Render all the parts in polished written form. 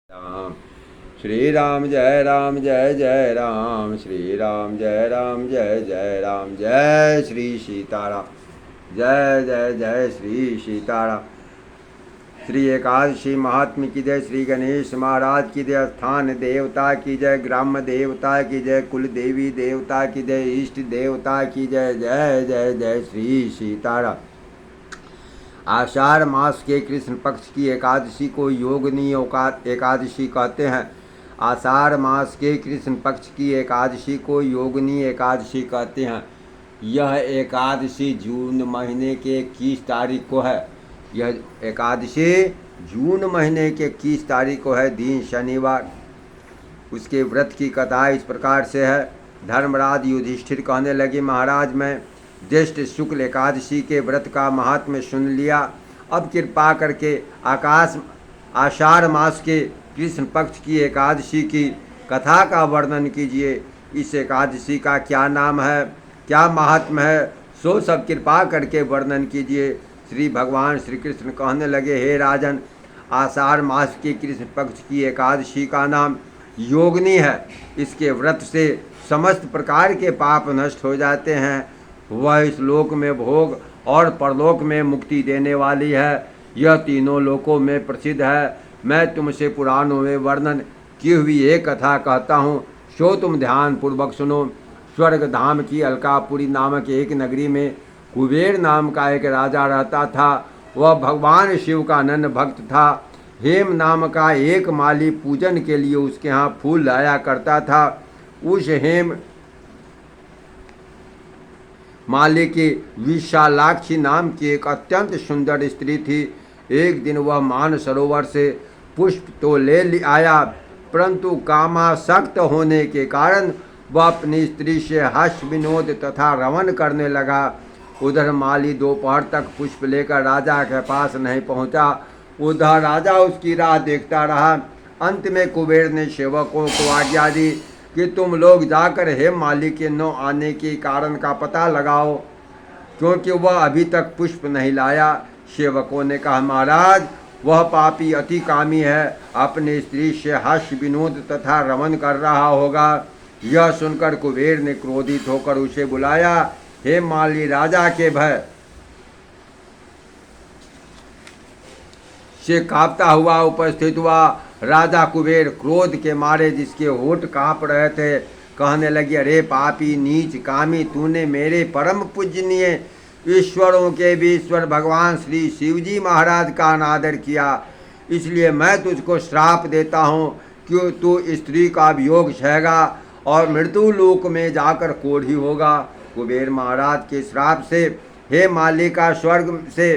राम श्री राम जय राम जय जय राम श्री राम जय राम जय जय राम जय श्री सीताराम जय जय जय श्री सीताराम। श्री एकादशी महात्म्य की जय, श्री गणेश महाराज की जय, स्थान देवता की जय, ग्राम देवता की जय, कुल देवी देवता की जय, इष्ट देवता की जय, जय जय जय श्री सीताराम। आषाढ़ मास के कृष्ण पक्ष की एकादशी को योगिनी एकादशी कहते हैं। आषाढ़ मास के कृष्ण पक्ष की एकादशी को योगिनी एकादशी कहते हैं। यह एकादशी जून महीने के 21 तारीख को है। यह एकादशी जून महीने के 21 तारीख को है, दिन शनिवार। उसके व्रत की कथा इस प्रकार से है। धर्मराज युधिष्ठिर कहने लगे, महाराज मैं ज्येष्ठ शुक्ल एकादशी के व्रत का महात्म्य सुन लिया। अब कृपा करके आषाढ़ मास के कृष्ण पक्ष की एकादशी की कथा का वर्णन कीजिए। इस एकादशी का क्या नाम है, क्या महात्म्य है, सो सब कृपा करके वर्णन कीजिए। श्री भगवान श्री कृष्ण कहने लगे, हे राजन, आषाढ़ मास के कृष्ण पक्ष की एकादशी का नाम योगिनी है। इसके व्रत से समस्त प्रकार के पाप नष्ट हो जाते हैं। वह इस लोक में भोग और परलोक में मुक्ति देने वाली है। यह तीनों लोकों में प्रसिद्ध है। मैं तुमसे पुराणों में वर्णन की हुई एक कथा कहता हूँ, सो तुम ध्यान पूर्वक सुनो। स्वर्ग धाम की अलकापुरी नामक एक नगरी में कुबेर नाम का एक राजा रहता था। वह भगवान शिव का अनन्य भक्त था। हेम नाम का एक माली पूजन के लिए उसके यहाँ फूल लाया करता था। उस हेम माली की विशालाक्षी नाम की एक अत्यंत सुंदर स्त्री थी। एक दिन वह मानसरोवर से पुष्प तो ले आया, परंतु कामासक्त होने के कारण वह अपनी स्त्री से हास्य विनोद तथा रमन करने लगा। उधर माली दोपहर तक पुष्प लेकर राजा के पास नहीं पहुंचा। उधर राजा उसकी राह देखता रहा। अंत में कुबेर ने सेवकों को आज्ञा दी कि तुम लोग जाकर हेम माली के न आने के कारण का पता लगाओ, क्योंकि वह अभी तक पुष्प नहीं लाया। सेवकों ने कहा, महाराज वह पापी अति कामी है, अपनी स्त्री से हास्य विनोद तथा रमन कर रहा होगा। यह सुनकर कुबेर ने क्रोधित होकर उसे बुलाया। हेम माली राजा के भय से कांपता हुआ उपस्थित हुआ। राजा कुबेर क्रोध के मारे जिसके होठ कांप रहे थे, कहने लगे, अरे पापी नीच कामी, तूने मेरे परम पूजनीय ईश्वरों के भी ईश्वर भगवान श्री शिवजी महाराज का अनादर किया। इसलिए मैं तुझको श्राप देता हूँ कि तू स्त्री का वियोग सहेगा और मृत्यु लोक में जाकर कोढ़ी होगा। कुबेर महाराज के श्राप से हे माली का स्वर्ग से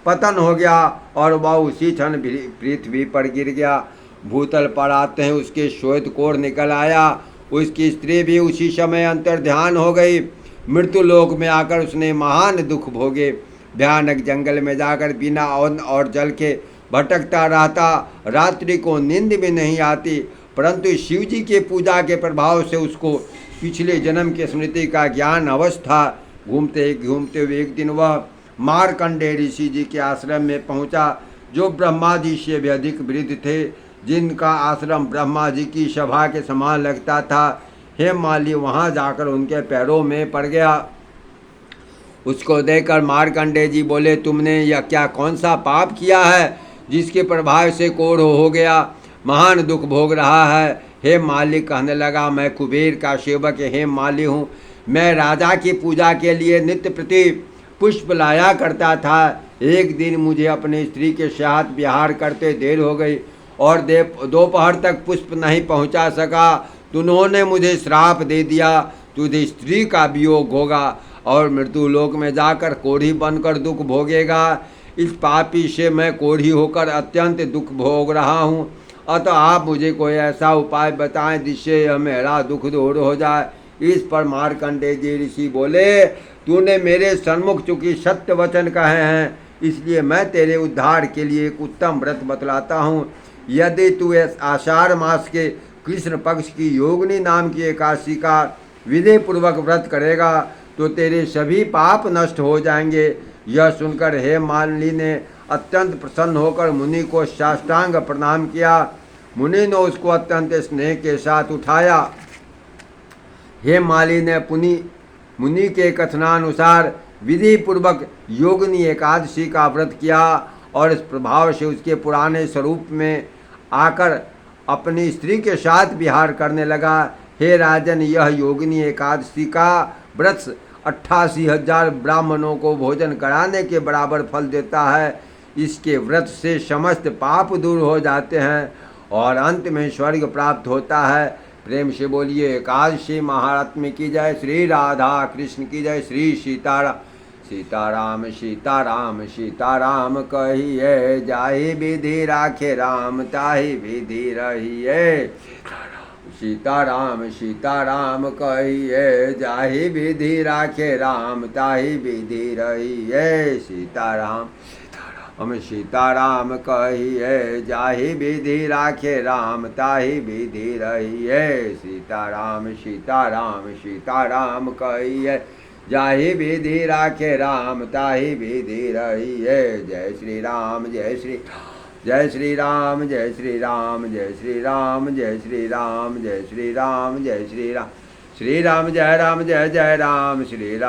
पतन हो गया और वह उसी क्षण पृथ्वी पर गिर गया। भूतल पर आते हैं उसके श्वेत कोढ़ निकल आया। उसकी स्त्री भी उसी समय अंतर ध्यान हो गई। मृत्यु लोक में आकर उसने महान दुख भोगे। भयानक जंगल में जाकर बिना अन्न और जल के भटकता रहता। रात्रि को नींद भी नहीं आती, परंतु शिवजी के पूजा के प्रभाव से उसको पिछले जन्म के स्मृति का ज्ञान अवश्य था। घूमते घूमते हुए एक दिन वह मार्कंडेय ऋषि जी के आश्रम में पहुंचा, जो ब्रह्मा जी से भी अधिक वृद्ध थे, जिनका आश्रम ब्रह्मा जी की सभा के समान लगता था। हेम माली वहां जाकर उनके पैरों में पड़ गया। उसको देखकर मार्कंडेय जी बोले, तुमने यह क्या कौन सा पाप किया है जिसके प्रभाव से कोढ़ हो गया, महान दुख भोग रहा है। हेम माली कहने लगा, मैं कुबेर का सेवक हेम माली हूँ। मैं राजा की पूजा के लिए नित्य प्रति पुष्प लाया करता था। एक दिन मुझे अपनी स्त्री के साथ विहार करते देर हो गई और दोपहर तक पुष्प नहीं पहुंचा सका। तो उन्होंने मुझे श्राप दे दिया, तुझे स्त्री का वियोग होगा और मृत्यु लोक में जाकर कोढ़ी बनकर दुख भोगेगा। इस पापी से मैं कोढ़ी होकर अत्यंत दुख भोग रहा हूँ। अतः आप मुझे कोई ऐसा उपाय बताएं जिससे यह मेरा दुख दूर हो जाए। इस पर मार्कंडेय जी ऋषि बोले, तूने मेरे सन्मुख चूंकि सत्य वचन कहे हैं, इसलिए मैं तेरे उद्धार के लिए एक उत्तम व्रत बतलाता हूँ। यदि तू आषाढ़ मास के कृष्ण पक्ष की योगिनी नाम की एकादशी का विधि पूर्वक व्रत करेगा तो तेरे सभी पाप नष्ट हो जाएंगे। यह सुनकर हेम मालिनी ने अत्यंत प्रसन्न होकर मुनि को साष्टांग प्रणाम किया मुनि ने उसको अत्यंत स्नेह के साथ उठाया। हे माली ने मुनि के कथनानुसार विधि पूर्वक योगिनी एकादशी का व्रत किया और इस प्रभाव से उसके पुराने स्वरूप में आकर अपनी स्त्री के साथ विहार करने लगा। हे राजन, यह योगिनी एकादशी का व्रत 88,000 ब्राह्मणों को भोजन कराने के बराबर फल देता है। इसके व्रत से समस्त पाप दूर हो जाते हैं और अंत में स्वर्ग प्राप्त होता है। प्रेम से बोलिए एकादशी महात्म्य की जय। श्री राधा कृष्ण की जय। श्री सीताराम सीताराम सीताराम सीताराम कहिए, जाहि विधि राखे राम ताहि विधि रहिए। सीताराम सीताराम कहिए, जाहि विधि राखे राम ताहि विधि रहिए। सीताराम हम सीताराम कहिए, जाहि विधि राखे राम ताहि विधि रहिए। सीताराम सीताराम सीताराम कहिए, जाहि विधि राखे राम ताहि विधि रहिए। जय श्री राम जय श्री जय श्री राम जय श्री राम जय श्री राम जय श्री राम जय श्री राम जय श्री राम। श्री राम जय जय राम श्री राम।